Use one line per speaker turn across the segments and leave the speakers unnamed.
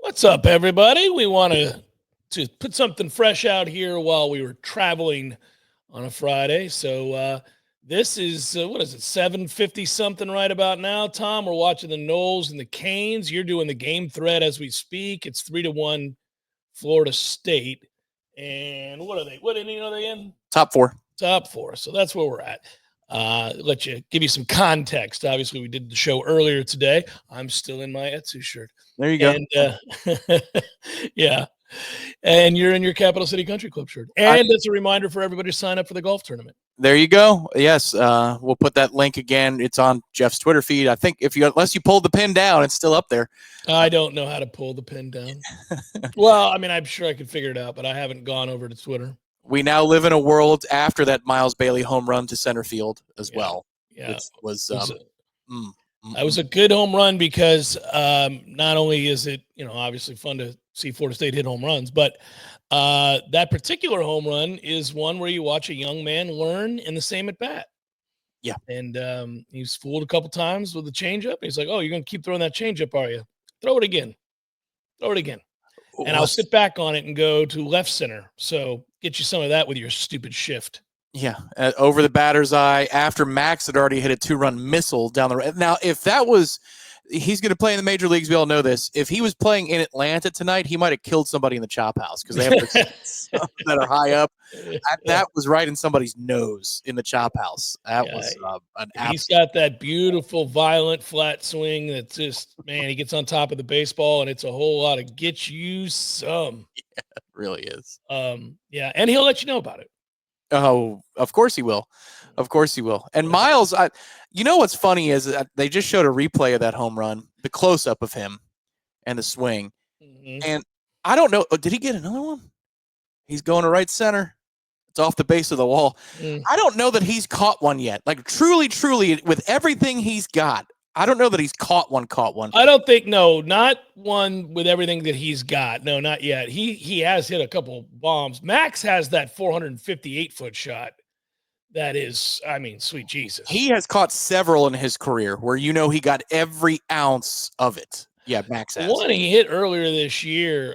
What's up, everybody? We want to put something fresh out here while we were traveling on a Friday. So this is what is it, 7:50 something right about now? Tom, we're watching the Noles and the Canes. You're doing the game thread as we speak. It's 3-1 Florida State. And what are they? What inning are they in?
Top four.
Top four. So that's where we're at. Give you some context. Obviously, we did the show earlier today. I'm still in my Etsu shirt.
There you go.
And yeah. And you're in your Capital City Country Club shirt. And it's a reminder for everybody to sign up for the golf tournament.
There you go. Yes. We'll put that link again. It's on Jeff's Twitter feed. I think unless you pulled the pin down, it's still up there.
I don't know how to pull the pin down. Well, I mean, I'm sure I could figure it out, but I haven't gone over to Twitter.
We now live in a world after that Miles Bailey home run to center field as well.
Yeah.
It was
that was a good home run because not only is it, obviously fun to see Florida State hit home runs, but that particular home run is one where you watch a young man learn in the same at bat.
Yeah.
And he's fooled a couple times with the changeup. He's like, oh, you're going to keep throwing that changeup, are you? Throw it again. Throw it again. And I'll sit back on it and go to left center. So get you some of that with your stupid shift.
Yeah, over the batter's eye after Max had already hit a 2-run missile down the right. Now, if that was – he's going to play in the major leagues. We all know this. If he was playing in Atlanta tonight, he might have killed somebody in the chop house because they have that are high up. That was right in somebody's nose in the chop house. That was an absolute.
He's got that beautiful, violent, flat swing that's just, man, he gets on top of the baseball, and it's a whole lot of get you some.
Yeah, it really is.
Yeah, and he'll let you know about it.
Oh, of course he will. Of course he will. And Miles, you know what's funny is that they just showed a replay of that home run, the close-up of him and the swing.
Mm-hmm.
And I don't know. Did he get another one? He's going to right center. It's off the base of the wall. I don't know that he's caught one yet. Like, truly, with everything he's got, I don't know that he's caught one.
I don't think, not one with everything that he's got. No, not yet. He has hit a couple bombs. Max has that 458-foot shot. That is, I mean, sweet Jesus.
He has caught several in his career where he got every ounce of it. Yeah, Max has.
The one he hit earlier this year,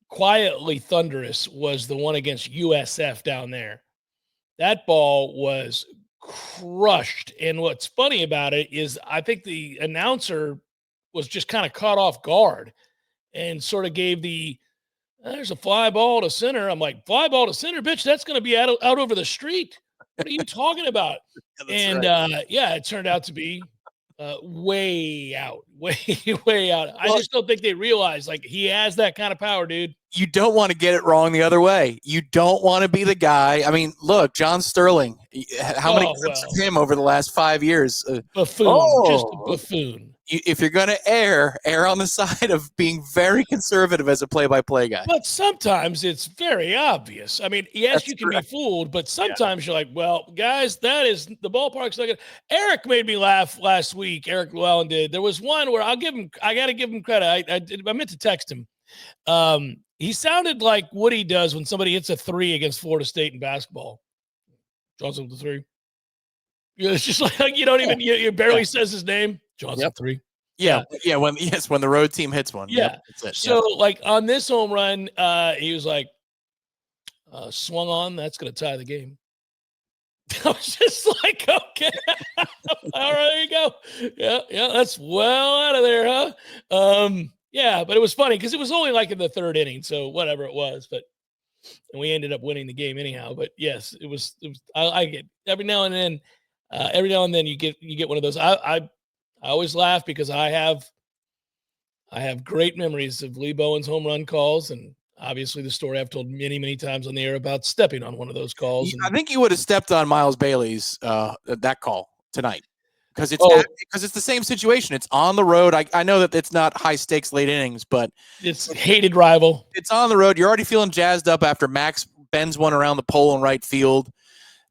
quietly thunderous, was the one against USF down there. That ball was crushed. And what's funny about it is I think the announcer was just kind of caught off guard and sort of gave there's a fly ball to center. I'm like, fly ball to center, bitch, that's going to be out over the street. What are you talking about? It turned out to be way out. I just don't think they realize, like, he has that kind of power, dude.
You don't want to get it wrong the other way. You don't want to be the guy. I mean, look, John Sterling, how many clips of him over the last 5 years?
Buffoon, just a buffoon.
If you're going to err on the side of being very conservative as a play-by-play guy.
But sometimes it's very obvious. I mean, yes, you can be fooled, but sometimes you're like, well, guys, the ballpark's not good. Eric made me laugh last week. Eric Llewellyn did. There was one where I got to give him credit. I meant to text him. He sounded like Woody does when somebody hits a 3 against Florida State in basketball. Johnson with the 3. It's just like you don't even you barely says his name. Johnson 3.
Yeah. When the road team hits one.
Yeah.
That's it.
So like on this home run, he was like, swung on. That's going to tie the game. I was just like, okay, all right, there you go. Yeah, that's well out of there, huh? Yeah, but it was funny because it was only like in the third inning, so whatever it was, and we ended up winning the game anyhow. But yes, it was. I get every now and then you get one of those. I always laugh because I have great memories of Lee Bowen's home run calls, and obviously the story I've told many, many times on the air about stepping on one of those calls.
I think you would have stepped on Miles Bailey's that call tonight because it's the same situation. It's on the road. I know that it's not high stakes late innings, but
it's a hated rival.
It's on the road. You're already feeling jazzed up after Max bends one around the pole in right field.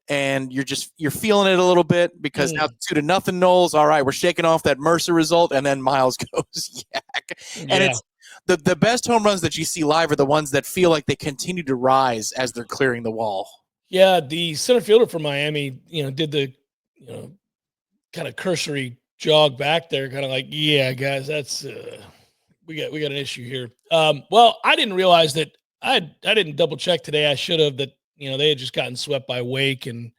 And you're feeling it a little bit because now 2-0 Noles. All right, we're shaking off that Mercer result, and then Miles goes yak. And it's the best home runs that you see live are the ones that feel like they continue to rise as they're clearing the wall.
Yeah, the center fielder for Miami, did the kind of cursory jog back there, kind of like, yeah, guys, that's we got an issue here. Well, I didn't realize that I didn't double check today. I should have that. They had just gotten swept by Wake and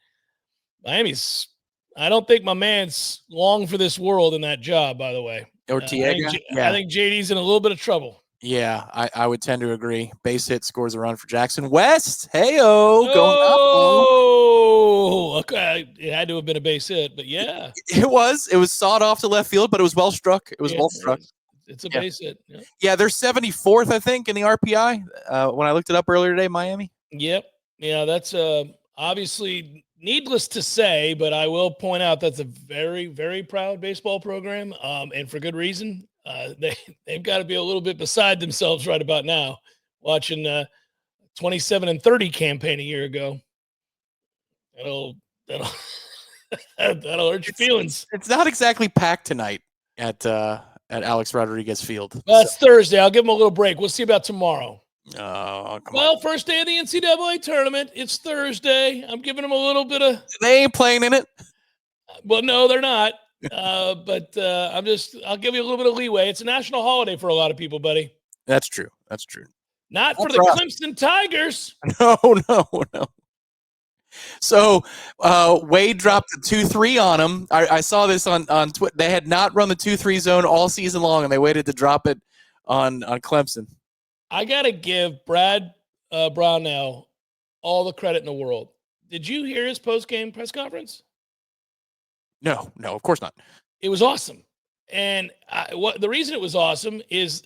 Miami's. I don't think my man's long for this world in that job. By the way,
Ortega.
I think JD's in a little bit of trouble.
Yeah, I would tend to agree. Base hit scores a run for Jackson West. Hey-o, going up.
Oh, okay. It had to have been a base hit, but yeah.
It was sawed off to left field, but it was well struck. It was well struck.
It's a base hit.
Yeah, they're 74th, I think, in the RPI. When I looked it up earlier today, Miami.
Yep. Yeah, that's obviously needless to say, but I will point out that's a very, very proud baseball program, and for good reason. They've got to be a little bit beside themselves right about now, watching 27-30 campaign a year ago. That'll hurt your feelings.
It's not exactly packed tonight at Alex Rodriguez Field.
Well, it's Thursday. I'll give them a little break. We'll see about tomorrow.
Oh, come
on.
First
day of the NCAA tournament. It's Thursday. I'm giving them a little bit of.
They ain't playing in it.
Well, no, they're not. But I'll give you a little bit of leeway. It's a national holiday for a lot of people, buddy.
That's true.
Not for the Clemson Tigers.
No. So Wade dropped the 2-3 on him. I saw this on Twitter. They had not run the 2-3 zone all season long, and they waited to drop it on Clemson.
I got to give Brad Brownell all the credit in the world. Did you hear his post-game press conference?
No, of course not.
It was awesome. And the reason it was awesome is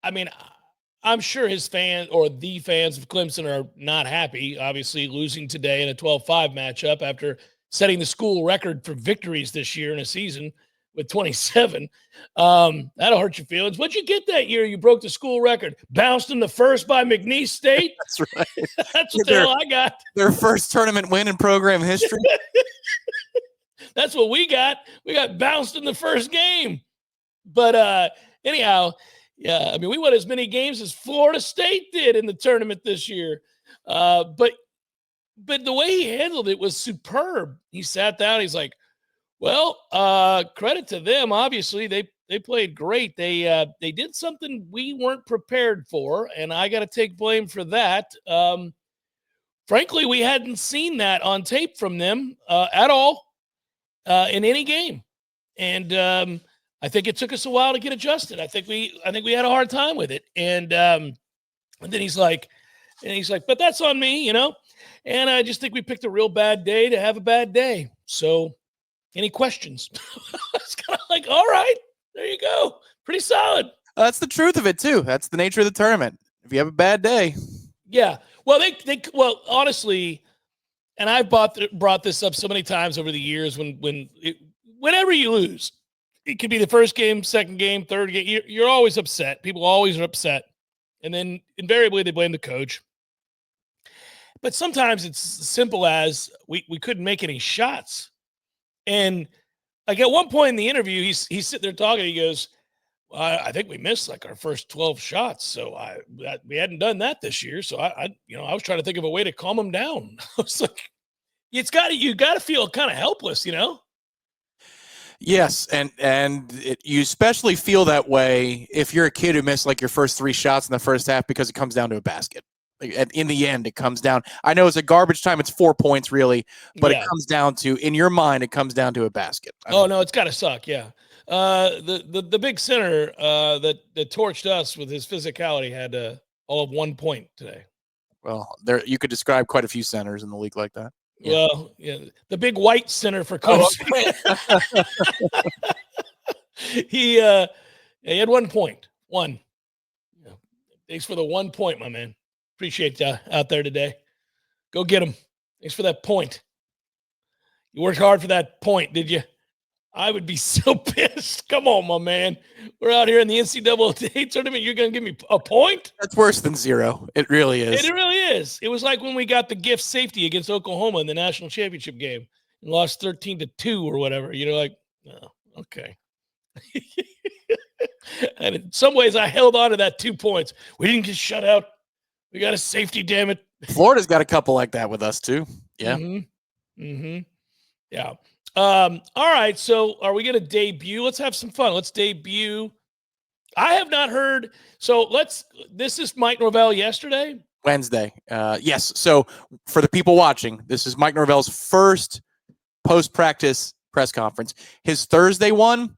I'm sure his fans or the fans of Clemson are not happy, obviously losing today in a 12-5 matchup after setting the school record for victories this year in a season with 27. That'll hurt your feelings. What'd you get that year? You broke the school record. Bounced in the first by McNeese State?
That's right.
That's what the hell I got.
Their first tournament win in program history.
That's what we got. We got bounced in the first game. But anyhow, yeah, we won as many games as Florida State did in the tournament this year. But the way he handled it was superb. He sat down. He's like, well, credit to them. Obviously, they played great. They did something we weren't prepared for, and I got to take blame for that. Frankly, we hadn't seen that on tape from them at all in any game, and I think it took us a while to get adjusted. I think we had a hard time with it, and then he's like, but that's on me, And I just think we picked a real bad day to have a bad day. So. Any questions? It's kind of like, all right, there you go. Pretty solid.
That's the truth of it, too. That's the nature of the tournament. If you have a bad day.
Yeah. Well, well, honestly, and I've brought this up so many times over the years whenever you lose, it could be the first game, second game, third game, you're always upset. People always are upset. And then invariably they blame the coach. But sometimes it's as simple as we couldn't make any shots. And like at one point in the interview, he's sitting there talking. He goes, well, I think we missed like our first 12 shots. So we hadn't done that this year. So I was trying to think of a way to calm him down. I was like, you got to feel kind of helpless,
Yes. And you especially feel that way if you're a kid who missed like your first 3 shots in the first half because it comes down to a basket. In the end, it comes down. I know it's a garbage time. It's 4 points, really, but It comes down to, in your mind, it comes down to a basket.
No, it's got to suck. Yeah, the big center that torched us with his physicality had all of 1 point today.
Well, you could describe quite a few centers in the league like that.
Yeah. Well, yeah, the big white center for Clemson. He had 1 point. One. Yeah. Thanks for the 1 point, my man. Appreciate you out there today. Go get him. Thanks for that point. You worked hard for that point, did you? I would be so pissed. Come on, my man. We're out here in the NCAA tournament. You're going to give me a point?
That's worse than 0. It really is.
It really is. It was like when we got the gift safety against Oklahoma in the national championship game and lost 13-2 or whatever. Like, oh, okay. And in some ways, I held on to that 2 points. We didn't get shut out. We got a safety, damn it.
Florida's got a couple like that with us, too. Yeah.
Mm-hmm. Yeah. All right. So are we going to debut? Let's have some fun. Let's debut I have not heard. So this is Mike Norvell yesterday.
Wednesday. Yes. So for the people watching, this is Mike Norvell's first post-practice press conference. His Thursday one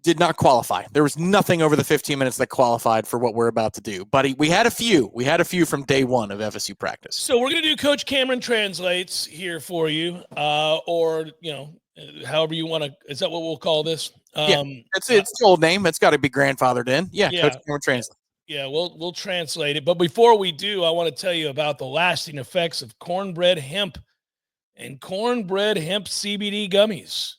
did not qualify. There was nothing over the 15 minutes that qualified for what we're about to do. But we had a few. We had a few from day one of FSU practice.
So we're going to do Coach Cameron Translates here for you, or, however you want to. Is that what we'll call this?
Yeah, it's the old name. It's got to be grandfathered in. Yeah, Coach Cameron Translates.
Yeah, we'll translate it. But before we do, I want to tell you about the lasting effects of cornbread hemp and cornbread hemp CBD gummies.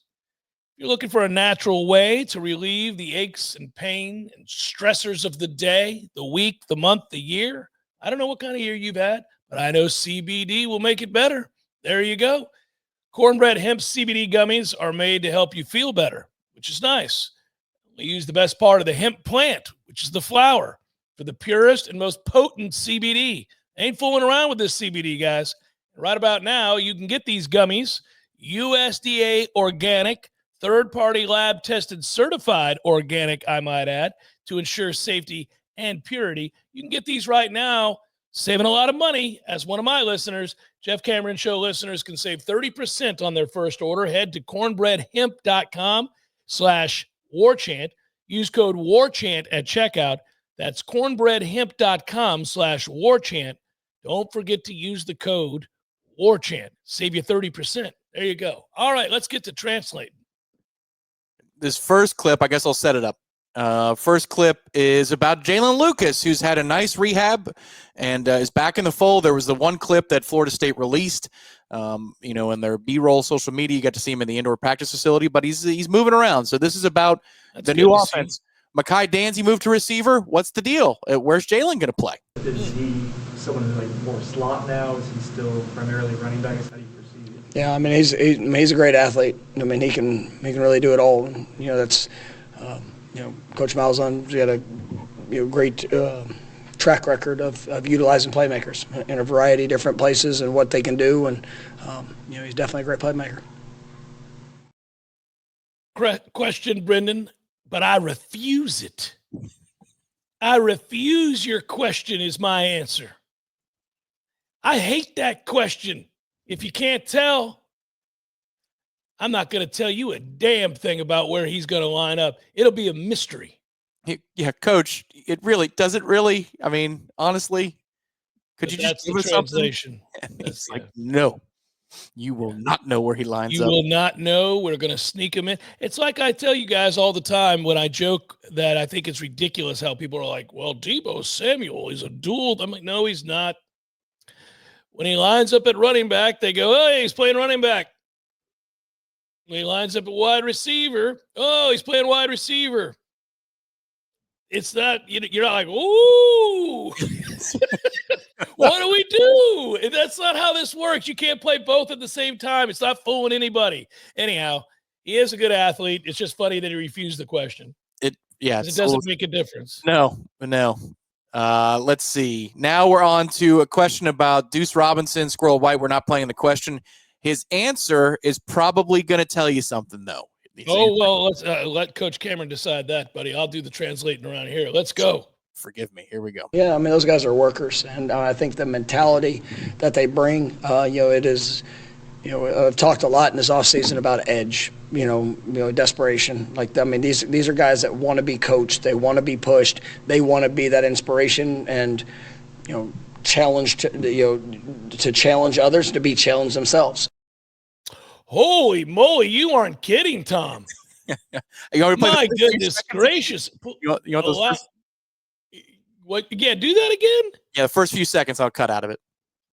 If you're looking for a natural way to relieve the aches and pain and stressors of the day, the week, the month, the year, I don't know what kind of year you've had, but I know CBD will make it better. There you go. Cornbread hemp CBD gummies are made to help you feel better, which is nice. We use the best part of the hemp plant, which is the flower, for the purest and most potent CBD. Ain't fooling around with this CBD, guys. Right about now, you can get these gummies, USDA organic, third-party lab tested, certified organic, I might add, to ensure safety and purity. You can get these right now, saving a lot of money. As one of my listeners, Jeff Cameron Show listeners can save 30% on their first order. Head to cornbreadhemp.com/warchant. Use code warchant at checkout. That's cornbreadhemp.com/warchant. Don't forget to use the code warchant. Save you 30%. There you go. All right, let's get to translating.
This first clip, I guess I'll set it up. First clip is about Jalen Lucas, who's had a nice rehab and is back in the fold. There was the one clip that Florida State released, in their B-roll social media. You got to see him in the indoor practice facility, but he's moving around. So this is about the new offense. Makai Danzy moved to receiver. What's the deal? Where's Jalen going to play?
Is he someone like more slot now? Is he still primarily running back? How do you perceive it?
Yeah, I mean he's a great athlete. I mean he can really do it all. That's Coach Malzahn's got a great track record of utilizing playmakers in a variety of different places and what they can do, and he's definitely a great playmaker.
Question, Brendan, but I refuse it. I refuse your question is my answer. I hate that question. If you can't tell, I'm not going to tell you a damn thing about where he's going to line up. It'll be a mystery.
Yeah, Coach, does it really? I mean, honestly, could you just give us translation? It's like, no, you will not know where he lines up.
You will not know. We're going to sneak him in. It's like I tell you guys all the time when I joke that I think it's ridiculous how people are like, well, Deebo Samuel is a dual. I'm like, no, he's not. When he lines up at running back, they go, oh, he's playing running back. When he lines up at wide receiver, oh, he's playing wide receiver. It's not, you're not like, ooh, what do we do? That's not how this works. You can't play both at the same time. It's not fooling anybody. Anyhow, he is a good athlete. It's just funny that he refused the question. It doesn't make a difference.
No. Let's see. Now we're on to a question about Deuce Robinson, Squirrel White. We're not playing the question. His answer is probably going to tell you something, though.
Well, let's let Coach Cameron decide that, buddy. I'll do the translating around here. Let's go.
Forgive me. Here we go.
Yeah, I mean, those guys are workers, and I think the mentality that they bring, it is, I've talked a lot in this offseason about edge, desperation. These are guys that want to be coached. They want to be pushed. They want to be that inspiration and, challenge to challenge others, to be challenged themselves.
Holy moly, you aren't kidding, Tom. My goodness gracious.
You want those first?
What? Yeah, do that again?
Yeah, the first few seconds I'll cut out of it.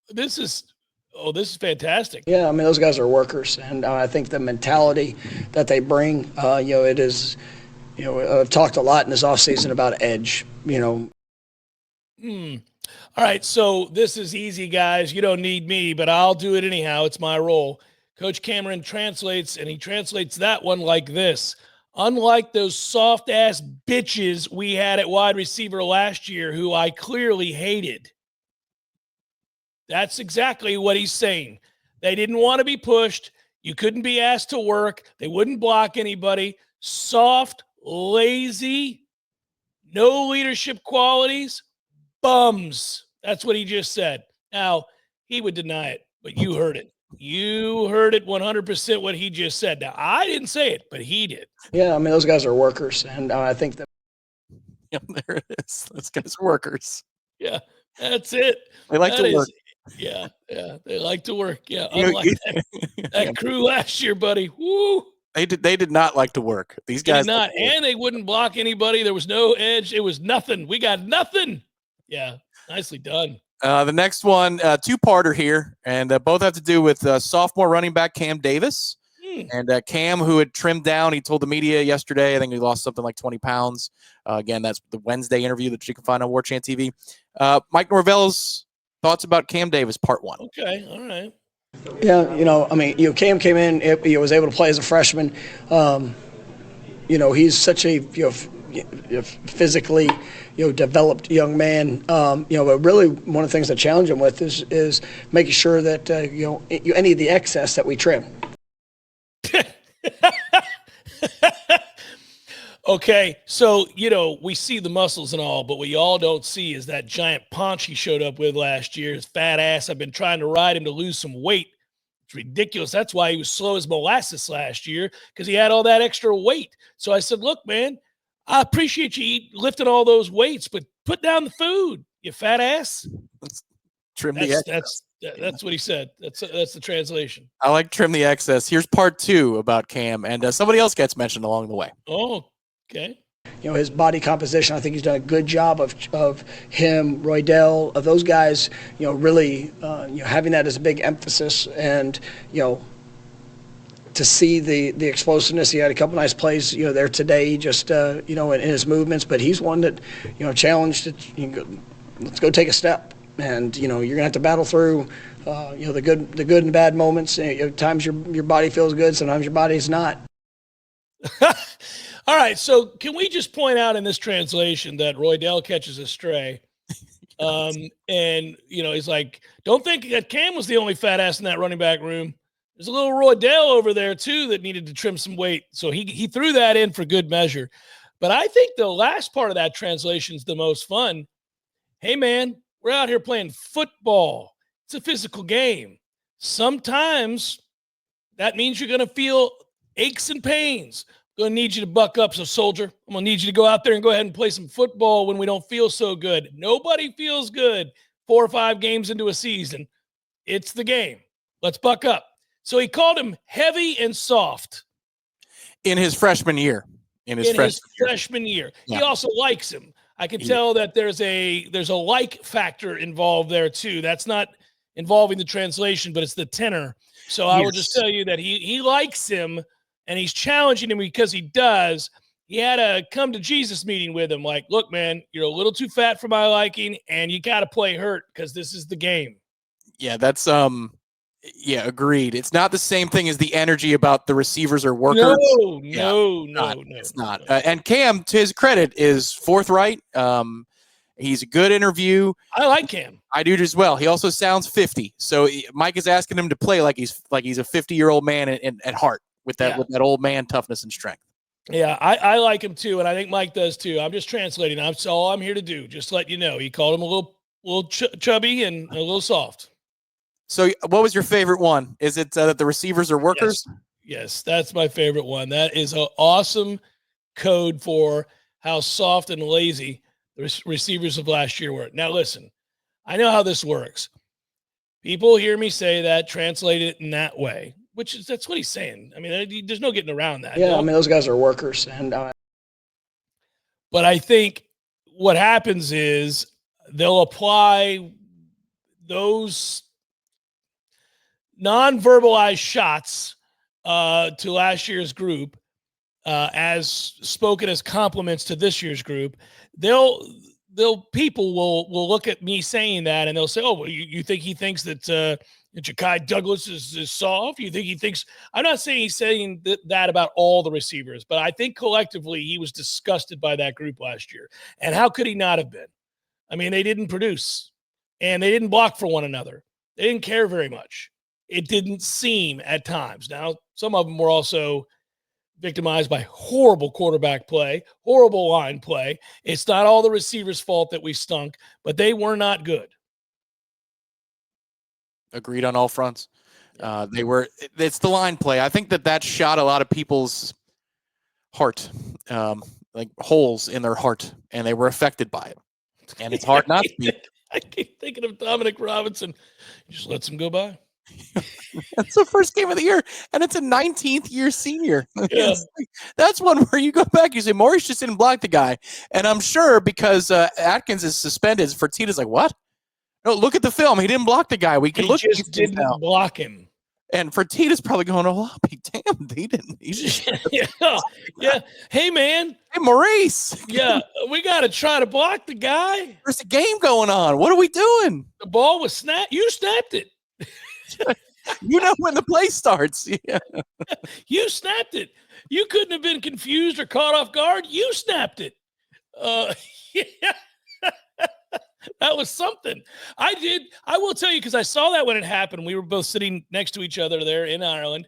This is fantastic.
Yeah, I mean, those guys are workers, and I think the mentality that they bring, it is, I've talked a lot in this offseason about edge,
All right, so this is easy, guys. You don't need me, but I'll do it anyhow. It's my role. Coach Cameron translates, and he translates that one like this. Unlike those soft-ass bitches we had at wide receiver last year who I clearly hated. That's exactly what he's saying. They didn't want to be pushed. You couldn't be asked to work. They wouldn't block anybody. Soft, lazy, no leadership qualities, bums. That's what he just said. Now, he would deny it, but you heard it. You heard it 100% what he just said. Now, I didn't say it, but he did.
Yeah, I mean, those guys are workers, and I think that.
Yeah, there it is. Those guys are workers.
Yeah, that's it.
They like
That
to work.
Yeah, they like to work. Yeah,
You know,
unlike that crew last year, buddy. Woo!
They did not like to work. These
They
guys
did not, and they wouldn't block anybody. There was no edge. It was nothing. We got nothing. Yeah, nicely done.
The next one, two-parter here, and both have to do with sophomore running back Cam Davis. And Cam, who had trimmed down, he told the media yesterday, I think he lost something like 20 pounds. Again, that's the Wednesday interview that you can find on Warchant TV. Mike Norvell's thoughts about Cam Davis, part one.
Okay, all right.
Yeah, I mean, Cam came in, he was able to play as a freshman. He's such a physically developed young man. But really one of the things I challenge him with is making sure that any of the excess that we trim.
Okay, so we see the muscles and all, but what y'all don't see is that giant paunch he showed up with last year. His fat ass. I've been trying to ride him to lose some weight. It's ridiculous. That's why he was slow as molasses last year, because he had all that extra weight. So I said, look, man, I appreciate you lifting all those weights, but put down the food, you fat ass.
Trim the excess.
That's what he said. That's the translation.
I like trim the excess. Here's part two about Cam, and somebody else gets mentioned along the way.
Oh, okay.
His body composition, I think he's done a good job of him, Roydell, of those guys, really, having that as a big emphasis, and, to see the explosiveness. He had a couple nice plays, there today, just, in his movements, but he's one that, challenged it. Let's go take a step. And, you're going to have to battle through, the good and bad moments. Times your body feels good, sometimes your body's not.
All right, so can we just point out in this translation that Roydell catches a stray? And, he's like, don't think that Cam was the only fat ass in that running back room. There's a little Roydell over there, too, that needed to trim some weight. So he threw that in for good measure. But I think the last part of that translation is the most fun. Hey, man, we're out here playing football. It's a physical game. Sometimes that means you're going to feel aches and pains. Going to need you to buck up, so soldier. I'm going to need you to go out there and go ahead and play some football when we don't feel so good. Nobody feels good 4 or 5 games into a season. It's the game. Let's buck up. So he called him heavy and soft.
In his freshman year. In his
freshman year. Yeah. He also likes him. I can tell that there's a like factor involved there too. That's not involving the translation, but it's the tenor. So I will just tell you that he likes him. And he's challenging him because he does. He had a come to Jesus meeting with him. Like, look, man, you're a little too fat for my liking, and you got to play hurt because this is the game.
Yeah, that's agreed. It's not the same thing as the energy about the receivers or workers.
No,
it's not. And Cam, to his credit, is forthright. He's a good interview.
I like Cam.
I do as well. He also sounds 50. So Mike is asking him to play like he's a 50-year-old man at heart. With that old man toughness and strength.
Yeah, I like him too, and I think Mike does too. I'm just translating. That's all I'm here to do. Just let you know. He called him a little chubby and a little soft.
So what was your favorite one? Is it that the receivers are workers?
Yes, that's my favorite one. That is an awesome code for how soft and lazy the receivers of last year were. Now, listen, I know how this works. People hear me say that, translate it in that way. That's what he's saying. I mean, there's no getting around that.
Yeah, I mean, those guys are workers.
But I think what happens is they'll apply those non-verbalized shots to last year's group as spoken as compliments to this year's group. People will look at me saying that and they'll say, oh, well, you think he thinks that Ja'Kai Douglas is soft? You think he thinks – I'm not saying he's saying that about all the receivers, but I think collectively he was disgusted by that group last year. And how could he not have been? I mean, they didn't produce, and they didn't block for one another. They didn't care very much. It didn't seem at times. Now, some of them were also victimized by horrible quarterback play, horrible line play. It's not all the receivers' fault that we stunk, but they were not good.
Agreed on all fronts. It's the line play. I think that shot a lot of people's heart, like holes in their heart, and they were affected by it. And it's hard not to be.
I keep thinking of Dominic Robinson. He just lets him go by.
That's the first game of the year, and it's a 19th year senior.
Yeah.
That's one where you go back, you say, Maurice just didn't block the guy. And I'm sure because Atkins is suspended, Fertitta's like, what? No, look at the film. He didn't block the guy. We can look at
just didn't block him.
And Fertitta's probably going, oh, I'll be damned. He didn't. He's just
yeah. Hey, man.
Hey, Maurice.
Yeah, we got to try to block the guy.
There's a game going on. What are we doing?
The ball was snapped. You snapped it.
You know when the play starts. Yeah.
You snapped it. You couldn't have been confused or caught off guard. You snapped it. Yeah. That was something. I will tell you, because I saw that when it happened. We were both sitting next to each other there in Ireland.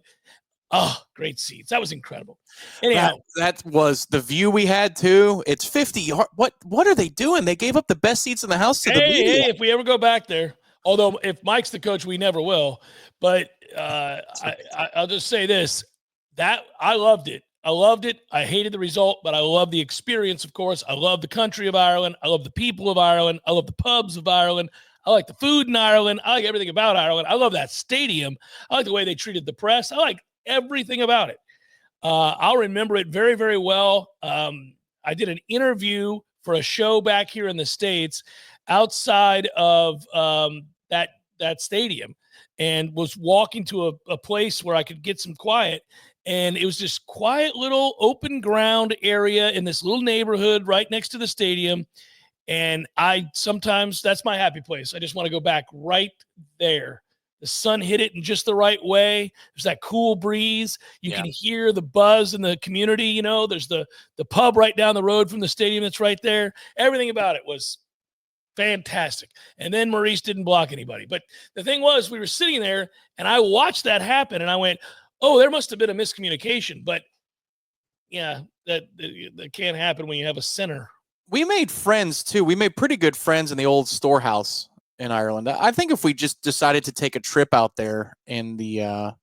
Oh, great seats. That was incredible. Anyhow.
That was the view we had, too. It's 50 yards. What are they doing? They gave up the best seats in the house to the media.
Hey, if we ever go back there, although if Mike's the coach, we never will. But I'll just say this, that I loved it. I loved it. I hated the result, but I love the experience, of course. I love the country of Ireland. I love the people of Ireland. I love the pubs of Ireland. I like the food in Ireland. I like everything about Ireland. I love that stadium. I like the way they treated the press. I like everything about it. I'll remember it very, very well. I did an interview for a show back here in the States outside of that stadium, and was walking to a place where I could get some quiet. And it was this quiet little open ground area in this little neighborhood right next to the stadium. And sometimes that's my happy place. I just want to go back right there. The sun hit it in just the right way. There's that cool breeze. You can hear the buzz in the community. You know, there's the pub right down the road from the stadium that's right there. Everything about it was fantastic. And then Maurice didn't block anybody. But the thing was, we were sitting there and I watched that happen and I went, oh, there must have been a miscommunication. But yeah, that can't happen when you have a center.
We made friends too. We made pretty good friends in the old storehouse in Ireland. I think if we just decided to take a trip out there in the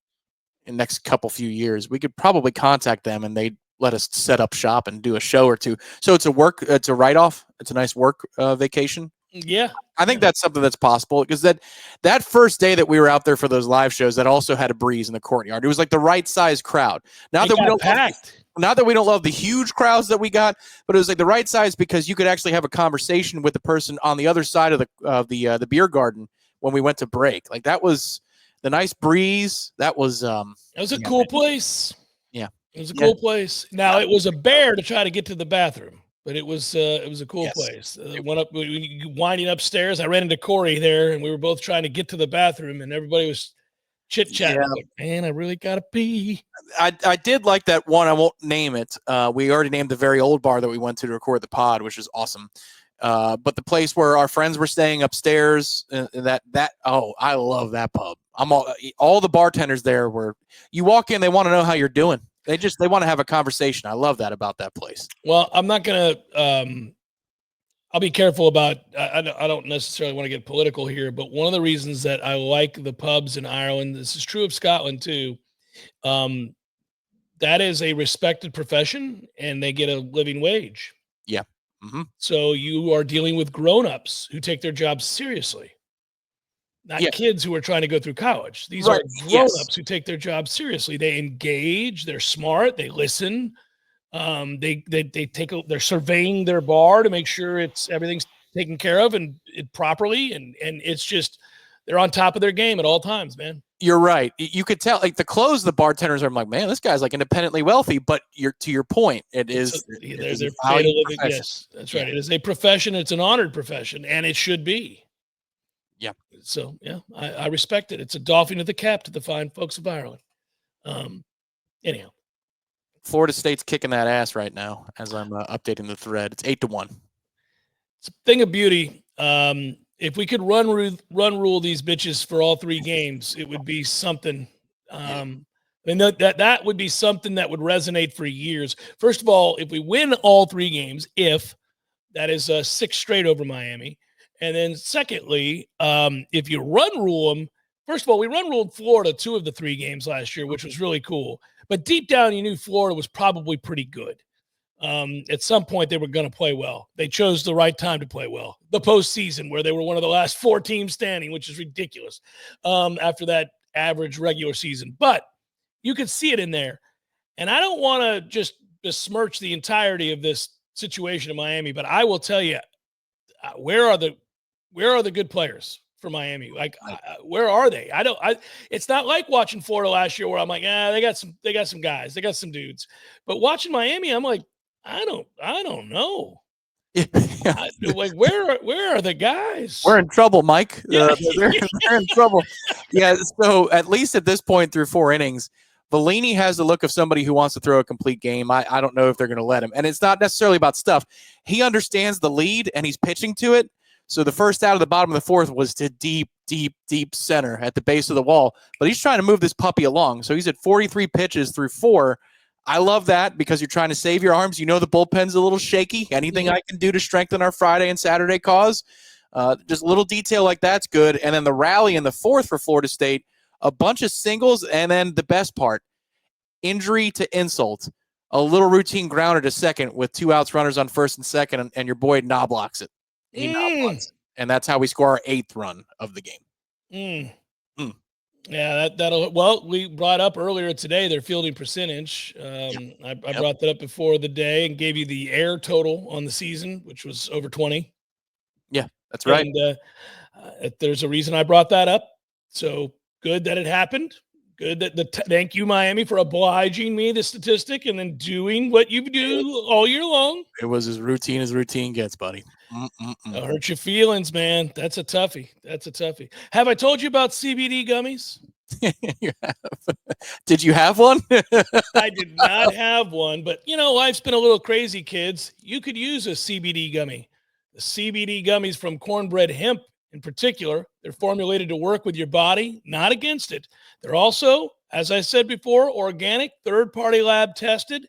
next few years, we could probably contact them and they'd let us set up shop and do a show or two. So it's a write-off. It's a nice work vacation.
Yeah.
I think that's something that's possible, because that first day that we were out there for those live shows, that also had a breeze in the courtyard. It was like the right size crowd. Not that we don't love the huge crowds that we got, but it was like the right size because you could actually have a conversation with the person on the other side of the beer garden when we went to break. Like that was the nice breeze. That was a
cool place.
Yeah.
It was a cool place. Now it was a bear to try to get to the bathroom. But it was a cool place. Winding upstairs. I ran into Corey there, and we were both trying to get to the bathroom, and everybody was chit-chatting. Yeah. Like, man, I really got to pee.
I did like that one. I won't name it. We already named the very old bar that we went to record the pod, which is awesome. But the place where our friends were staying upstairs, I love that pub. All the bartenders there you walk in, they want to know how you're doing. They want to have a conversation. I love that about that place.
Well, I'm not going to, I'll be careful about, I don't necessarily want to get political here, but one of the reasons that I like the pubs in Ireland, this is true of Scotland too. That is a respected profession and they get a living wage.
Yeah. Mm-hmm.
So you are dealing with grownups who take their jobs seriously. Not kids who are trying to go through college. These are grown-ups who take their job seriously. They engage. They're smart. They listen. They're surveying their bar to make sure everything's taken care of and properly. And it's just they're on top of their game at all times, man.
You're right. You could tell, like the clothes, the bartenders are like, man, this guy's like independently wealthy. But to your point, yes, that's right. It is a profession. It's an honored profession, and it should be.
Yeah. So, I respect it. It's a doffing of the cap to the fine folks of Ireland. Anyhow.
Florida State's kicking that ass right now as I'm updating the thread. It's 8-1.
It's a thing of beauty. If we could run rule these bitches for all 3 games, it would be something. The I mean, that would be something that would resonate for years. First of all, if we win all 3 games, if that is 6 straight over Miami. And then secondly, if you run rule them, first of all, we run ruled Florida 2 of the 3 games last year, which was really cool. But deep down, you knew Florida was probably pretty good. At some point, they were going to play well. They chose the right time to play well. The postseason, where they were one of the last 4 teams standing, which is ridiculous after that average regular season. But you could see it in there. And I don't want to just besmirch the entirety of this situation in Miami, but I will tell you, where are the good players for Miami? Like, where are they? It's not like watching Florida last year where I'm like, they got some guys, they got some dudes. But watching Miami, I'm like, I don't know. Like, where are the guys?
We're in trouble, Mike.
Yeah.
They're in trouble. Yeah. So at least at this point through 4 innings, Bellini has the look of somebody who wants to throw a complete game. I don't know if they're going to let him. And it's not necessarily about stuff. He understands the lead, and he's pitching to it. So the first out of the bottom of the 4th was to deep center at the base of the wall. But he's trying to move this puppy along. So he's at 43 pitches through 4. I love that because you're trying to save your arms. You know the bullpen's a little shaky. Anything I can do to strengthen our Friday and Saturday cause, just a little detail like that's good. And then the rally in the 4th for Florida State, a bunch of singles, and then the best part, injury to insult, a little routine grounder to second with 2 outs, runners on first and second, and your boy knobblocks it. He knobblocks it. And that's how we score our 8th run of the game.
Yeah, well, we brought up earlier today their fielding percentage. I brought that up before the day and gave you the air total on the season, which was over 20.
Yeah, that's right.
And there's a reason I brought that up. So good that it happened. Good that thank you, Miami, for obliging me the statistic and then doing what you do all year long.
It was as routine gets, buddy.
It'll hurt your feelings, man. That's a toughie. Have I told you about CBD gummies?
You have. Did you have one?
I did not have one, but life's been a little crazy, kids. You could use a CBD gummy. The CBD gummies from Cornbread Hemp in particular, they're formulated to work with your body, not against it. They're also, as I said before, organic, third-party lab tested.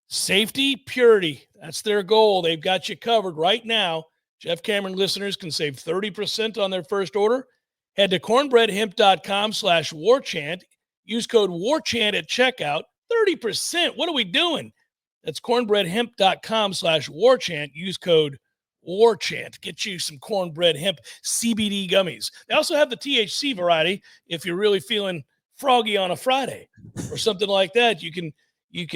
Safety, purity, that's their goal. They've got you covered right now. Jeff Cameron listeners can save 30% on their first order. Head to cornbreadhemp.com/warchant. Use code warchant at checkout. 30%. What are we doing? That's cornbreadhemp.com/warchant. Use code warchant. Get you some Cornbread Hemp CBD gummies. They also have the THC variety if you're really feeling froggy on a Friday or something like that. You can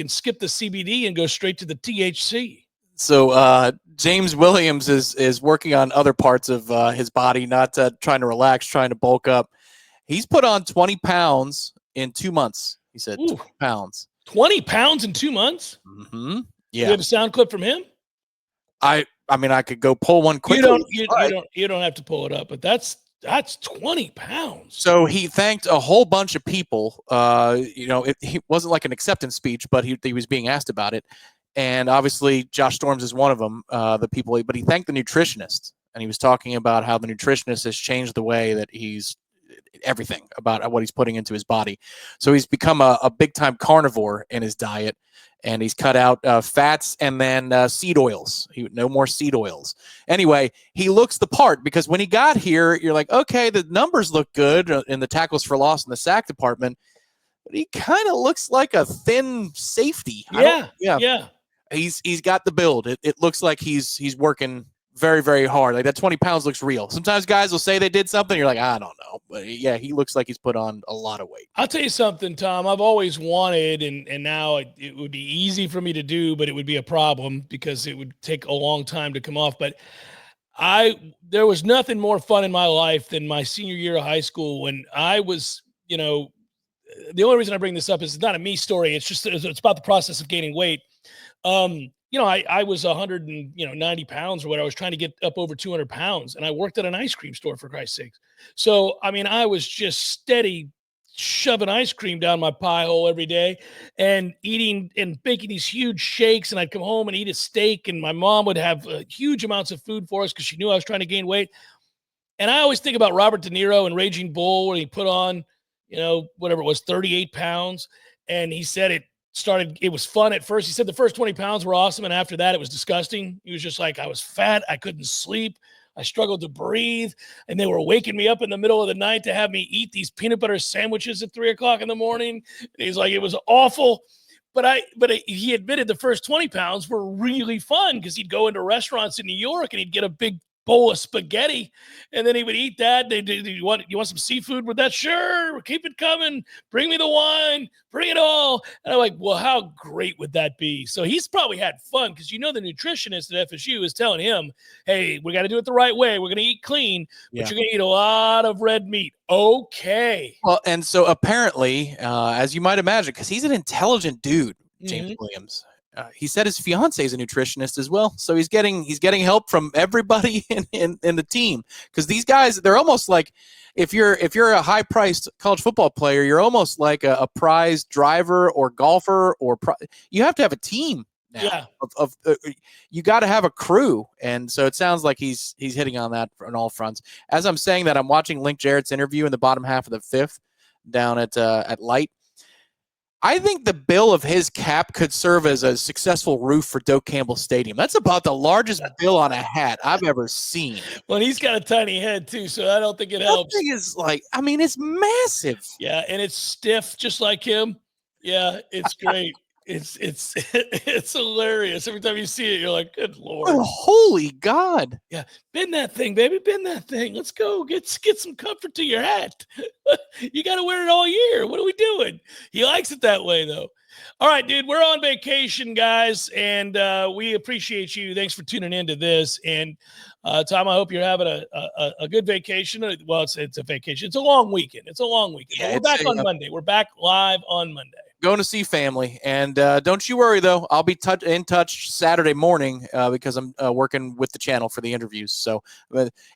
skip the CBD and go straight to the THC.
So James Williams is working on other parts of his body, not trying to relax, trying to bulk up. He's put on 20 pounds in 2 months. He said 20 pounds.
20 pounds in 2 months?
Mm-hmm.
Yeah. You have a sound clip from him?
I mean, I could go pull one quickly.
You don't have to pull it up, but that's 20 pounds.
So he thanked a whole bunch of people. He wasn't like an acceptance speech, but he was being asked about it. And obviously Josh Storms is one of them, the people, but he thanked the nutritionist, and he was talking about how the nutritionist has changed the way that he's everything about what he's putting into his body. So he's become a big time carnivore in his diet, and he's cut out fats and then seed oils. No more seed oils. Anyway, he looks the part because when he got here, you're like, okay, the numbers look good in the tackles for loss in the sack department, but he kind of looks like a thin safety.
Yeah.
He's got the build. It looks like he's working very, very hard. Like that 20 pounds looks real. Sometimes guys will say they did something. You're like, I don't know. But yeah, he looks like he's put on a lot of weight.
I'll tell you something, Tom. I've always wanted, and now it would be easy for me to do, but it would be a problem because it would take a long time to come off. But there was nothing more fun in my life than my senior year of high school when I was, the only reason I bring this up is it's not a me story. It's about the process of gaining weight. I was 190 pounds or what. I was trying to get up over 200 pounds, and I worked at an ice cream store, for Christ's sakes. So, I mean, I was just steady shoving ice cream down my pie hole every day and eating and baking these huge shakes. And I'd come home and eat a steak, and my mom would have huge amounts of food for us because she knew I was trying to gain weight. And I always think about Robert De Niro in Raging Bull, where he put on, whatever it was, 38 pounds. And he said it was fun at first. He said the first 20 pounds were awesome. And after that, it was disgusting. He was just like, I was fat. I couldn't sleep. I struggled to breathe. And they were waking me up in the middle of the night to have me eat these peanut butter sandwiches at 3:00 in the morning. And he's like, it was awful. But he admitted the first 20 pounds were really fun because he'd go into restaurants in New York and he'd get a big bowl of spaghetti, and then he would eat that. You want some seafood with that? Sure, keep it coming. Bring me the wine. Bring it all. And I'm like, well, how great would that be? So he's probably had fun because the nutritionist at FSU is telling him, hey, we got to do it the right way. We're going to eat clean, but you're going to eat a lot of red meat. Okay.
Well, and so apparently, as you might imagine, because he's an intelligent dude, James Williams. He said his fiance is a nutritionist as well, so he's getting help from everybody in the team, because these guys, they're almost like, if you're a high priced college football player, you're almost like a prized driver or golfer, you have to have a team now. Yeah. You got to have a crew, and so it sounds like he's hitting on that on all fronts. As I'm saying that, I'm watching Link Jarrett's interview in the bottom half of the fifth down at Light. I think the bill of his cap could serve as a successful roof for Doak Campbell Stadium. That's about the largest bill on a hat I've ever seen.
Well, he's got a tiny head too, so I don't think it helps.
That thing is it's massive.
Yeah, and it's stiff just like him. Yeah, it's great. It's hilarious. Every time you see it, you're like, good Lord.
Oh, holy God.
Yeah. Bend that thing, baby. Bend that thing. Let's go. Get some comfort to your hat. You got to wear it all year. What are we doing? He likes it that way, though. All right, dude. We're on vacation, guys, and we appreciate you. Thanks for tuning into this. And Tom, I hope you're having a good vacation. Well, it's a vacation. It's a long weekend. Yeah, we're back on Monday. We're back live on Monday.
Going to see family, and don't you worry though. I'll be in touch Saturday morning because I'm working with the channel for the interviews. So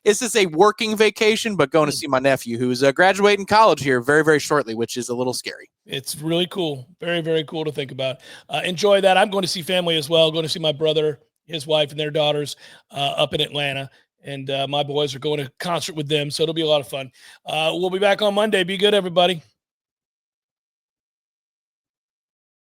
this is a working vacation, but going to see my nephew who's graduating college here very, very shortly, which is a little scary.
It's really cool, very, very cool to think about. Enjoy that. I'm going to see family as well. Going to see my brother, his wife, and their daughters up in Atlanta. And my boys are going to concert with them, so it'll be a lot of fun. We'll be back on Monday. Be good, everybody.